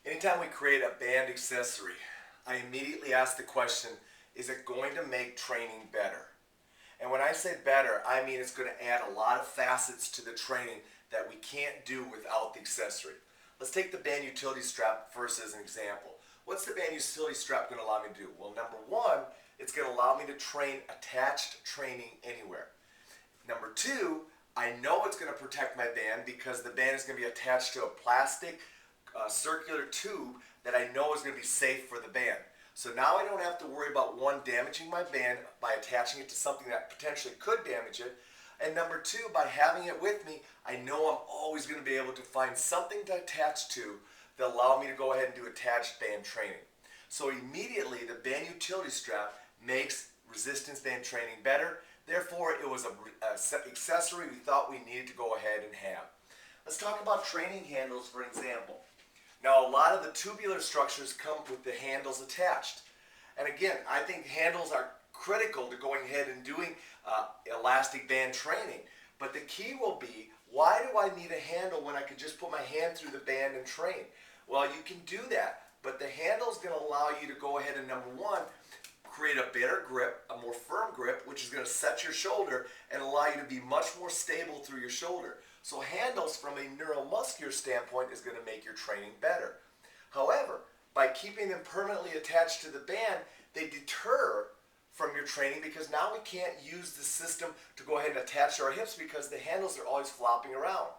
Anytime we create a band accessory, I immediately ask the question, is it going to make training better? And when I say better, I mean it's going to add a lot of facets to the training that we can't do without the accessory. Let's take the band utility strap first as an example. What's the band utility strap going to allow me to do? Well, number one, it's going to allow me to train attached training anywhere. Number two, I know it's going to protect my band because the band is going to be attached to a plastic circular tube that I know is going to be safe for the band. So now I don't have to worry about one, damaging my band by attaching it to something that potentially could damage it. And number two, by having it with me, I know I'm always going to be able to find something to attach to that allow me to go ahead and do attached band training. So immediately the band utility strap makes resistance band training better. Therefore, it was an accessory we thought we needed to go ahead and have. Let's talk about training handles for example. Now, a lot of the tubular structures come with the handles attached. And again, I think handles are critical to going ahead and doing elastic band training. But the key will be, why do I need a handle when I could just put my hand through the band and train? Well, you can do that, but the handle is going to allow you to go ahead and, number one, create a better grip, a more firm grip, which is going to set your shoulder and allow you to be much more stable through your shoulder. So handles from a neuromuscular standpoint is going to make your training better. However, by keeping them permanently attached to the band, they deter from your training because now we can't use the system to go ahead and attach to our hips because the handles are always flopping around.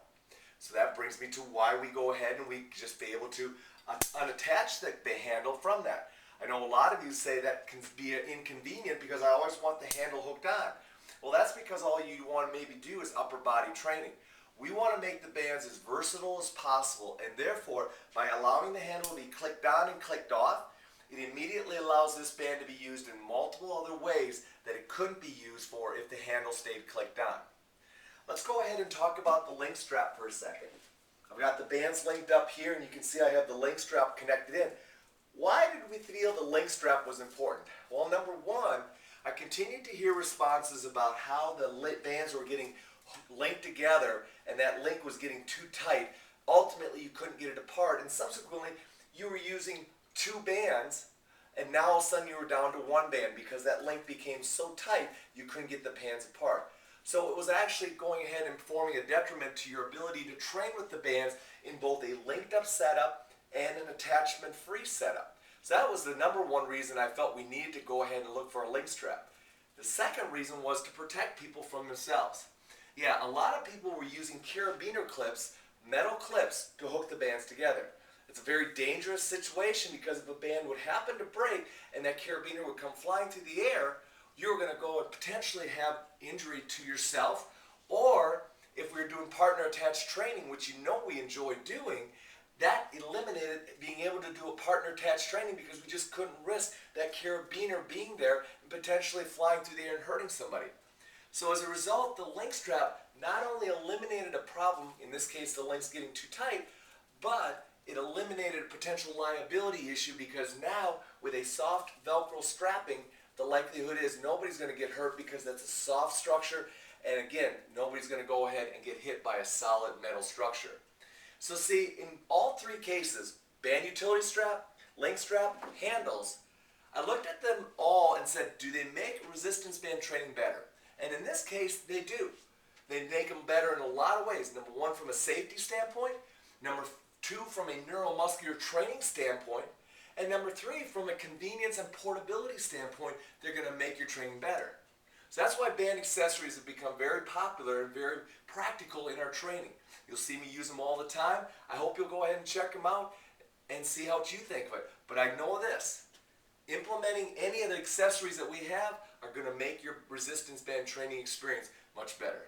So that brings me to why we go ahead and we just be able to unattach the handle from that. I know a lot of you say that can be inconvenient because I always want the handle hooked on. Well, that's because all you want to maybe do is upper body training. We want to make the bands as versatile as possible, and therefore, by allowing the handle to be clicked on and clicked off, it immediately allows this band to be used in multiple other ways that it couldn't be used for if the handle stayed clicked on. Let's go ahead and talk about the link strap for a second. I've got the bands linked up here, and you can see I have the link strap connected in. Why did we feel the link strap was important? Well, number one, I continued to hear responses about how the bands were getting linked together and that link was getting too tight. Ultimately, you couldn't get it apart, and subsequently, you were using two bands, and now all of a sudden you were down to one band because that link became so tight you couldn't get the bands apart. So it was actually going ahead and forming a detriment to your ability to train with the bands in both a linked up setup and an attachment-free setup. So that was the number one reason I felt we needed to go ahead and look for a link strap. The second reason was to protect people from themselves. Yeah, a lot of people were using carabiner clips, metal clips, to hook the bands together. It's a very dangerous situation because if a band would happen to break and that carabiner would come flying through the air, you're going to go and potentially have injury to yourself, or if we were doing partner attached training, which you know we enjoy doing, that eliminated being able to do a partner attached training because we just couldn't risk that carabiner being there and potentially flying through the air and hurting somebody. So as a result, the link strap not only eliminated a problem, in this case the link's getting too tight, but it eliminated a potential liability issue because now with a soft Velcro strapping, the likelihood is nobody's going to get hurt because that's a soft structure, and again, nobody's going to go ahead and get hit by a solid metal structure. So see, in all three cases, band utility strap, link strap, handles, I looked at them all and said, do they make resistance band training better? And in this case, they do. They make them better in a lot of ways. Number one, from a safety standpoint. Number two, from a neuromuscular training standpoint. And number three, from a convenience and portability standpoint, they're going to make your training better. So that's why band accessories have become very popular and very practical in our training. You'll see me use them all the time. I hope you'll go ahead and check them out and see what you think of it. But I know this. Implementing any of the accessories that we have are going to make your resistance band training experience much better.